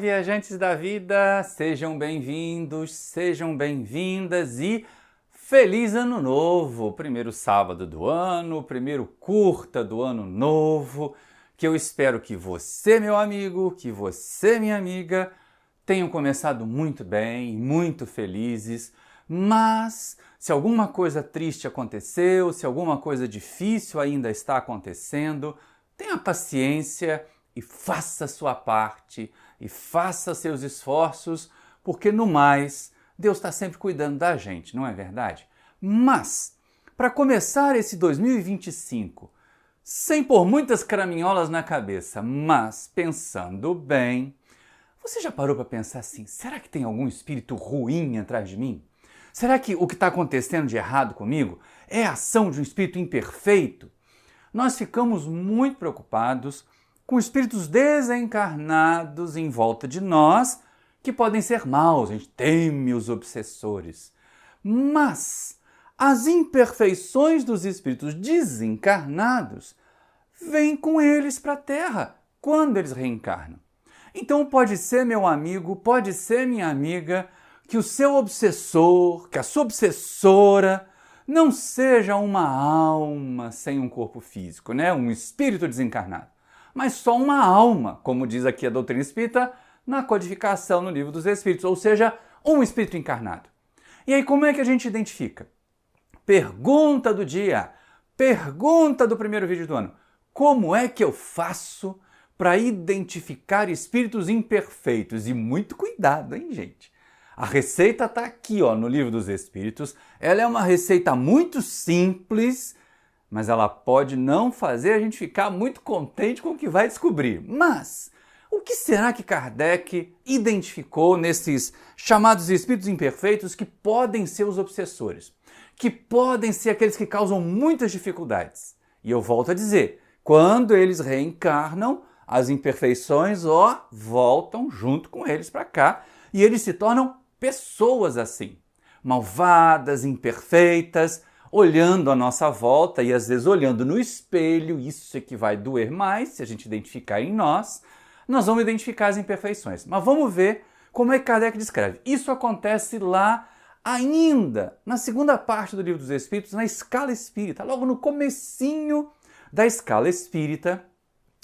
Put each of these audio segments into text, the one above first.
viajantes da vida! Sejam bem-vindos, sejam bem-vindas e feliz ano novo! Primeiro sábado do ano, primeiro curta do ano novo, que eu espero que você, meu amigo, que você, minha amiga, tenham começado muito bem, muito felizes, mas se alguma coisa triste aconteceu, se alguma coisa difícil ainda está acontecendo, tenha paciência e faça a sua parte e faça seus esforços, porque no mais, Deus está sempre cuidando da gente, não é verdade? Mas, para começar esse 2025, sem pôr muitas caraminholas na cabeça, mas pensando bem, você já parou para pensar assim, será que tem algum espírito ruim atrás de mim? Será que o que está acontecendo de errado comigo é a ação de um espírito imperfeito? Nós ficamos muito preocupados com espíritos desencarnados em volta de nós, que podem ser maus, a gente teme os obsessores. Mas as imperfeições dos espíritos desencarnados vêm com eles para a Terra, quando eles reencarnam. Então pode ser, meu amigo, pode ser, minha amiga, que o seu obsessor, que a sua obsessora não seja uma alma sem um corpo físico, né? Um espírito desencarnado, mas só uma alma, como diz aqui a doutrina espírita, na codificação no Livro dos Espíritos, ou seja, um espírito encarnado. E aí como é que a gente identifica? Pergunta do dia, pergunta do primeiro vídeo do ano. Como é que eu faço para identificar espíritos imperfeitos? E muito cuidado, hein, gente? A receita está aqui, ó, no Livro dos Espíritos. Ela é uma receita muito simples, mas ela pode não fazer a gente ficar muito contente com o que vai descobrir. Mas o que será que Kardec identificou nesses chamados espíritos imperfeitos que podem ser os obsessores? Que podem ser aqueles que causam muitas dificuldades? E eu volto a dizer, quando eles reencarnam, as imperfeições, ó, voltam junto com eles para cá e eles se tornam pessoas assim, malvadas, imperfeitas, olhando à nossa volta e às vezes olhando no espelho, isso é que vai doer mais se a gente identificar em nós, nós vamos identificar as imperfeições. Mas vamos ver como é que Kardec descreve. Isso acontece lá ainda na segunda parte do Livro dos Espíritos, na escala espírita, logo no comecinho da escala espírita,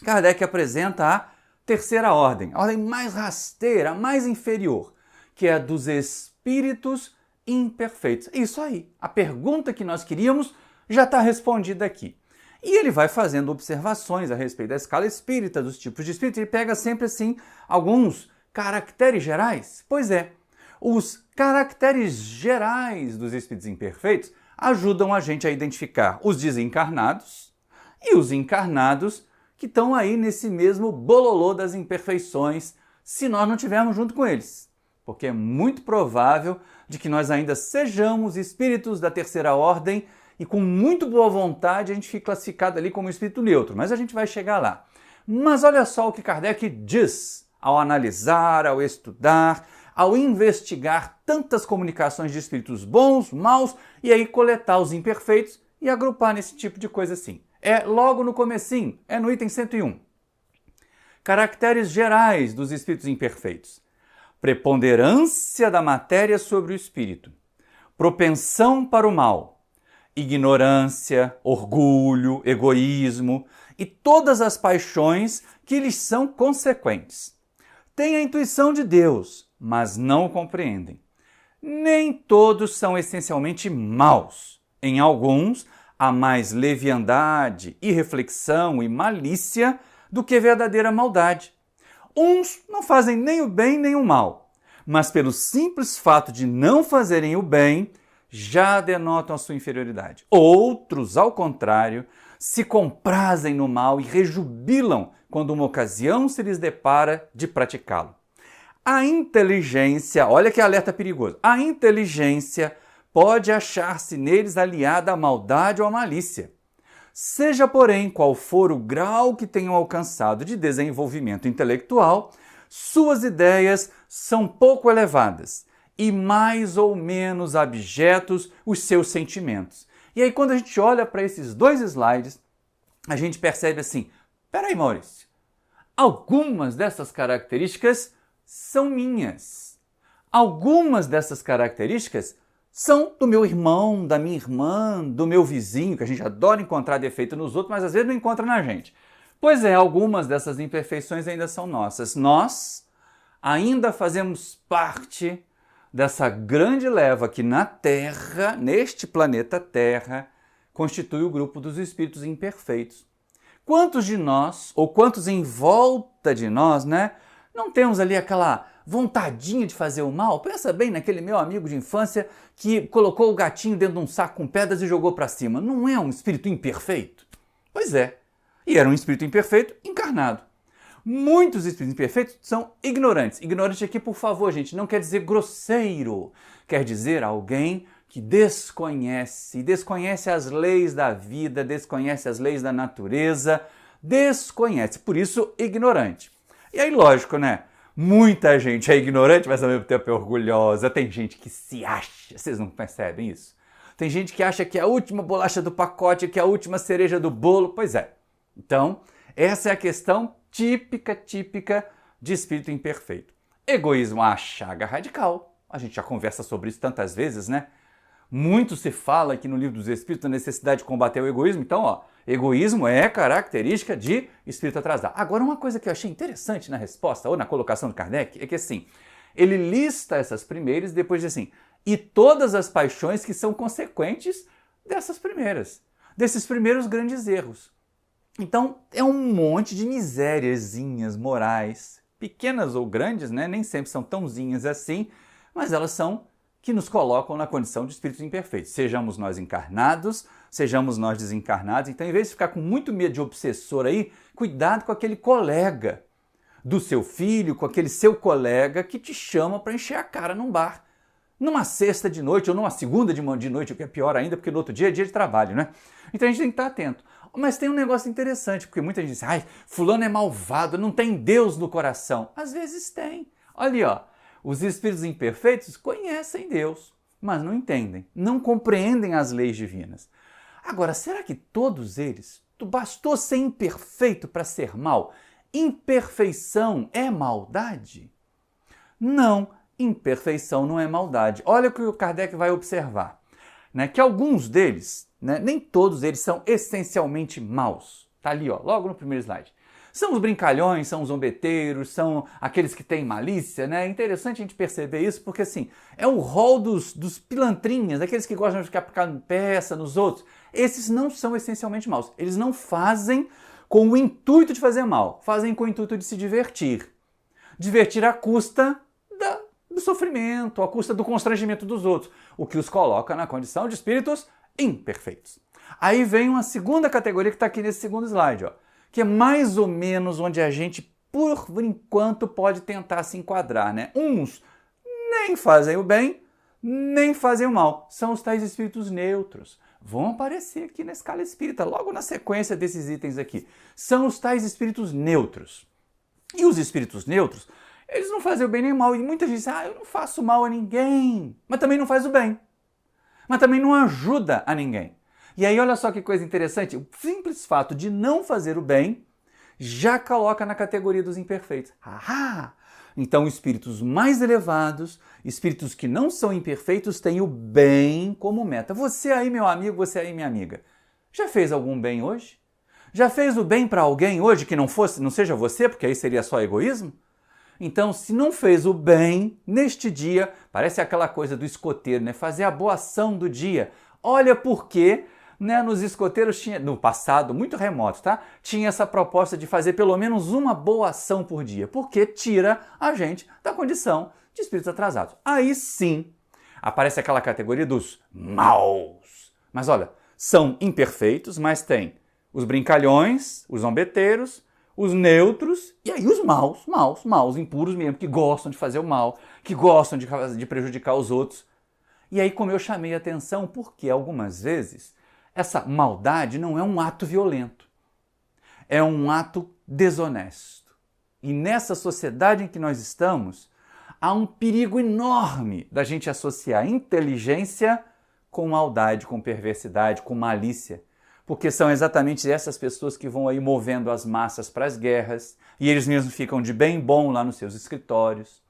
Kardec apresenta a terceira ordem, a ordem mais rasteira, a mais inferior, que é a dos espíritos imperfeitos. Isso aí, a pergunta que nós queríamos já está respondida aqui. E ele vai fazendo observações a respeito da escala espírita, dos tipos de espírito, ele pega sempre assim alguns caracteres gerais. Pois é, os caracteres gerais dos espíritos imperfeitos ajudam a gente a identificar os desencarnados e os encarnados que estão aí nesse mesmo bololô das imperfeições, se nós não estivermos junto com eles. Porque é muito provável de que nós ainda sejamos espíritos da terceira ordem e com muito boa vontade a gente fique classificado ali como espírito neutro, mas a gente vai chegar lá. Mas olha só o que Kardec diz ao analisar, ao estudar, ao investigar tantas comunicações de espíritos bons, maus, e aí coletar os imperfeitos e agrupar nesse tipo de coisa assim. É logo no comecinho, é no item 101. Caracteres gerais dos espíritos imperfeitos. Preponderância da matéria sobre o espírito. Propensão para o mal. Ignorância, orgulho, egoísmo e todas as paixões que lhes são consequentes. Têm a intuição de Deus, mas não o compreendem. Nem todos são essencialmente maus. Em alguns, há mais leviandade, irreflexão e malícia do que verdadeira maldade. Uns não fazem nem o bem nem o mal, mas pelo simples fato de não fazerem o bem, já denotam a sua inferioridade. Outros, ao contrário, se comprazem no mal e rejubilam quando uma ocasião se lhes depara de praticá-lo. A inteligência, olha que alerta perigoso, a inteligência pode achar-se neles aliada à maldade ou à malícia. Seja, porém, qual for o grau que tenham alcançado de desenvolvimento intelectual, suas ideias são pouco elevadas e mais ou menos abjetos os seus sentimentos. E aí, quando a gente olha para esses dois slides, a gente percebe assim, peraí, Maurício, algumas dessas características são minhas. Algumas dessas características são do meu irmão, da minha irmã, do meu vizinho, que a gente adora encontrar defeito nos outros, mas às vezes não encontra na gente. Pois é, algumas dessas imperfeições ainda são nossas. Nós ainda fazemos parte dessa grande leva que na Terra, neste planeta Terra, constitui o grupo dos espíritos imperfeitos. Quantos de nós, ou quantos em volta de nós, não temos ali aquela vontadinha de fazer o mal? Pensa bem naquele meu amigo de infância que colocou o gatinho dentro de um saco com pedras e jogou para cima. Não é um espírito imperfeito? Pois é. E era um espírito imperfeito encarnado. Muitos espíritos imperfeitos são ignorantes. Ignorante aqui, por favor, gente, não quer dizer grosseiro. Quer dizer alguém que desconhece as leis da vida, desconhece as leis da natureza, desconhece, por isso ignorante. E aí, lógico, muita gente é ignorante, mas ao mesmo tempo é orgulhosa. Tem gente que se acha, vocês não percebem isso? Tem gente que acha que é a última bolacha do pacote, que é a última cereja do bolo. Pois é. Então, essa é a questão típica de espírito imperfeito. Egoísmo é a chaga radical. A gente já conversa sobre isso tantas vezes, Muito se fala aqui no Livro dos Espíritos da necessidade de combater o egoísmo. Então, egoísmo é característica de espírito atrasado. Agora, uma coisa que eu achei interessante na resposta, ou na colocação do Kardec, é que assim, ele lista essas primeiras e depois diz assim, e todas as paixões que são consequentes dessas primeiras, desses primeiros grandes erros. Então, é um monte de misériazinhas morais, pequenas ou grandes, nem sempre são tãozinhas assim, mas elas são que nos colocam na condição de espíritos imperfeitos. Sejamos nós encarnados, sejamos nós desencarnados. Então, em vez de ficar com muito medo de obsessor aí, cuidado com aquele colega do seu filho, com aquele seu colega que te chama para encher a cara num bar. Numa sexta de noite ou numa segunda de noite, o que é pior ainda, porque no outro dia é dia de trabalho, Então a gente tem que estar atento. Mas tem um negócio interessante, porque muita gente diz, fulano é malvado, não tem Deus no coração. Às vezes tem. Olha ali, os espíritos imperfeitos conhecem Deus, mas não entendem, não compreendem as leis divinas. Agora, será que todos eles, bastou ser imperfeito para ser mal? Imperfeição é maldade? Não, imperfeição não é maldade. Olha o que o Kardec vai observar, que alguns deles, nem todos eles são essencialmente maus. Está ali, logo no primeiro slide. São os brincalhões, são os zombeteiros, são aqueles que têm malícia, É interessante a gente perceber isso, porque assim, é o rol dos pilantrinhas, daqueles que gostam de ficar picando peça nos outros. Esses não são essencialmente maus. Eles não fazem com o intuito de fazer mal, fazem com o intuito de se divertir. Divertir à custa do sofrimento, à custa do constrangimento dos outros, o que os coloca na condição de espíritos imperfeitos. Aí vem uma segunda categoria que está aqui nesse segundo slide, que é mais ou menos onde a gente, por enquanto, pode tentar se enquadrar, Uns nem fazem o bem, nem fazem o mal. São os tais espíritos neutros. Vão aparecer aqui na escala espírita, logo na sequência desses itens aqui. São os tais espíritos neutros. E os espíritos neutros, eles não fazem o bem nem o mal. E muita gente diz, eu não faço mal a ninguém, mas também não faz o bem. Mas também não ajuda a ninguém. E aí, olha só que coisa interessante, o simples fato de não fazer o bem já coloca na categoria dos imperfeitos. Então, espíritos mais elevados, espíritos que não são imperfeitos, têm o bem como meta. Você aí, meu amigo, você aí, minha amiga, já fez algum bem hoje? Já fez o bem para alguém hoje que não seja você, porque aí seria só egoísmo? Então, se não fez o bem neste dia, parece aquela coisa do escoteiro, fazer a boa ação do dia. Olha por quê. Nos escoteiros tinha, no passado, muito remoto, tinha essa proposta de fazer pelo menos uma boa ação por dia, porque tira a gente da condição de espíritos atrasados. Aí sim, aparece aquela categoria dos maus. Mas olha, são imperfeitos, mas tem os brincalhões, os zombeteiros, os neutros e aí os maus, impuros mesmo, que gostam de fazer o mal, que gostam de prejudicar os outros. E aí, como eu chamei a atenção, porque algumas vezes essa maldade não é um ato violento, é um ato desonesto. E nessa sociedade em que nós estamos, há um perigo enorme da gente associar inteligência com maldade, com perversidade, com malícia. porque são exatamente essas pessoas que vão aí movendo as massas para as guerras, e eles mesmos ficam de bem bom lá nos seus escritórios.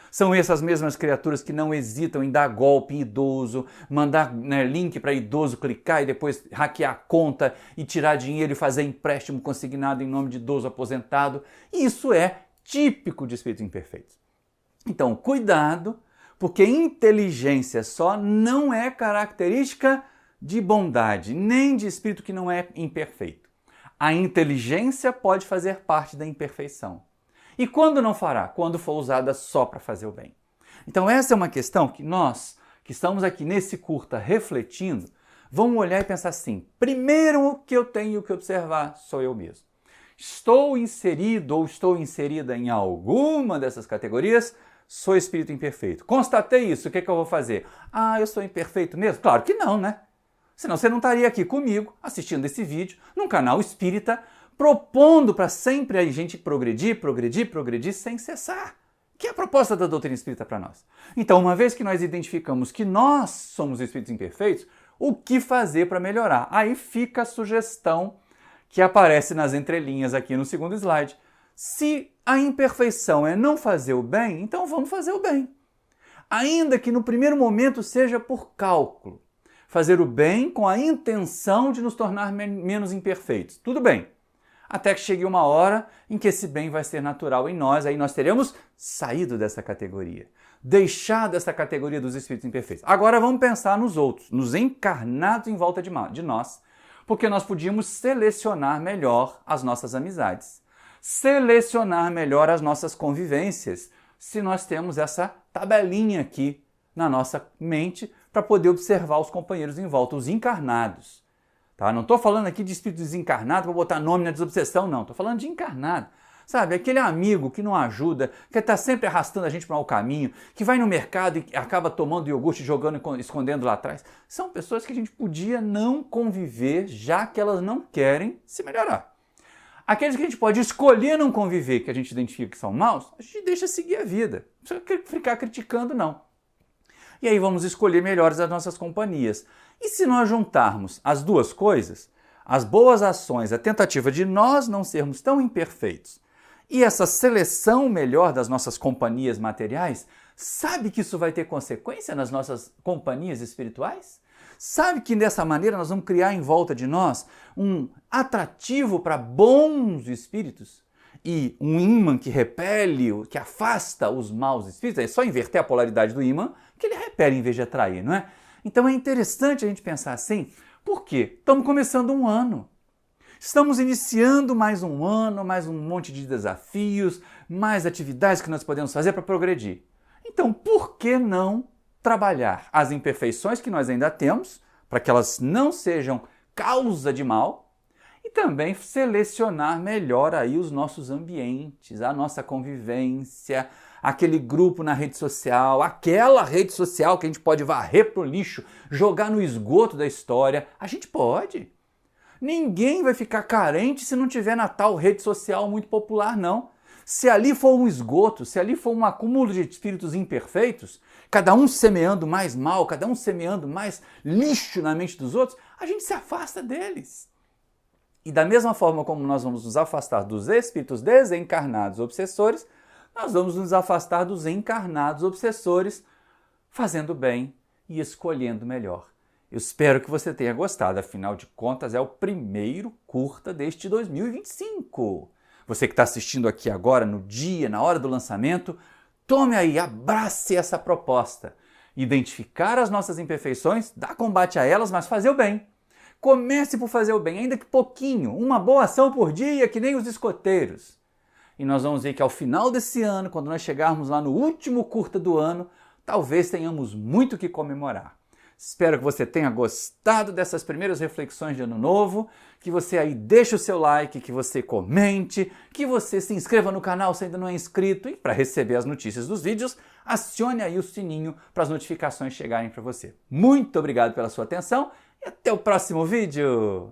São essas mesmas criaturas que não hesitam em dar golpe em idoso, mandar link para idoso clicar e depois hackear a conta e tirar dinheiro e fazer empréstimo consignado em nome de idoso aposentado. Isso é típico de espíritos imperfeitos. Então, cuidado, porque inteligência só não é característica de bondade, nem de espírito que não é imperfeito. A inteligência pode fazer parte da imperfeição. E quando não fará? Quando for usada só para fazer o bem. Então essa é uma questão que nós, que estamos aqui nesse curta refletindo, vamos olhar e pensar assim, primeiro que eu tenho que observar sou eu mesmo. Estou inserido ou estou inserida em alguma dessas categorias, sou espírito imperfeito. Constatei isso, o que eu vou fazer? Ah, eu sou imperfeito mesmo? Claro que não, né? Senão você não estaria aqui comigo, assistindo esse vídeo, num canal espírita, propondo para sempre a gente progredir sem cessar, que é a proposta da doutrina espírita para nós. Então, uma vez que nós identificamos que nós somos espíritos imperfeitos, o que fazer para melhorar? Aí fica a sugestão que aparece nas entrelinhas aqui no segundo slide. Se a imperfeição é não fazer o bem, então vamos fazer o bem. Ainda que no primeiro momento seja por cálculo. Fazer o bem com a intenção de nos tornar menos imperfeitos. Tudo bem. Até que chegue uma hora em que esse bem vai ser natural em nós, aí nós teremos saído dessa categoria, deixado essa categoria dos espíritos imperfeitos. Agora vamos pensar nos outros, nos encarnados em volta de nós, porque nós podíamos selecionar melhor as nossas amizades, selecionar melhor as nossas convivências, se nós temos essa tabelinha aqui na nossa mente para poder observar os companheiros em volta, os encarnados. Tá? Não estou falando aqui de espírito desencarnado para botar nome na desobsessão, não. Estou falando de encarnado. Sabe, aquele amigo que não ajuda, que está sempre arrastando a gente para o mau caminho, que vai no mercado e acaba tomando iogurte, jogando e escondendo lá atrás. São pessoas que a gente podia não conviver, já que elas não querem se melhorar. Aqueles que a gente pode escolher não conviver, que a gente identifica que são maus, a gente deixa seguir a vida. Não precisa ficar criticando, não. E aí vamos escolher melhores as nossas companhias. E se nós juntarmos as duas coisas, as boas ações, a tentativa de nós não sermos tão imperfeitos e essa seleção melhor das nossas companhias materiais, sabe que isso vai ter consequência nas nossas companhias espirituais? Sabe que dessa maneira nós vamos criar em volta de nós um atrativo para bons espíritos? E um ímã que repele, que afasta os maus espíritos, é só inverter a polaridade do ímã que ele repele em vez de atrair, não é? Então é interessante a gente pensar assim, por quê? Estamos começando um ano. Estamos iniciando mais um ano, mais um monte de desafios, mais atividades que nós podemos fazer para progredir. Então, por que não trabalhar as imperfeições que nós ainda temos, para que elas não sejam causa de mal, e também selecionar melhor aí os nossos ambientes, a nossa convivência, aquele grupo na rede social, aquela rede social que a gente pode varrer pro lixo, jogar no esgoto da história. A gente pode. Ninguém vai ficar carente se não tiver na tal rede social muito popular, não. Se ali for um esgoto, se ali for um acúmulo de espíritos imperfeitos, cada um semeando mais mal, cada um semeando mais lixo na mente dos outros, a gente se afasta deles. E da mesma forma como nós vamos nos afastar dos espíritos desencarnados obsessores, nós vamos nos afastar dos encarnados obsessores, fazendo bem e escolhendo melhor. Eu espero que você tenha gostado, afinal de contas é o primeiro curta deste 2025. Você que está assistindo aqui agora, no dia, na hora do lançamento, tome aí, abrace essa proposta. Identificar as nossas imperfeições, dar combate a elas, mas fazer o bem. Comece por fazer o bem, ainda que pouquinho, uma boa ação por dia, que nem os escoteiros. E nós vamos ver que ao final desse ano, quando nós chegarmos lá no último curta do ano, talvez tenhamos muito o que comemorar. Espero que você tenha gostado dessas primeiras reflexões de Ano Novo, que você aí deixe o seu like, que você comente, que você se inscreva no canal se ainda não é inscrito e para receber as notícias dos vídeos, acione aí o sininho para as notificações chegarem para você. Muito obrigado pela sua atenção e até o próximo vídeo!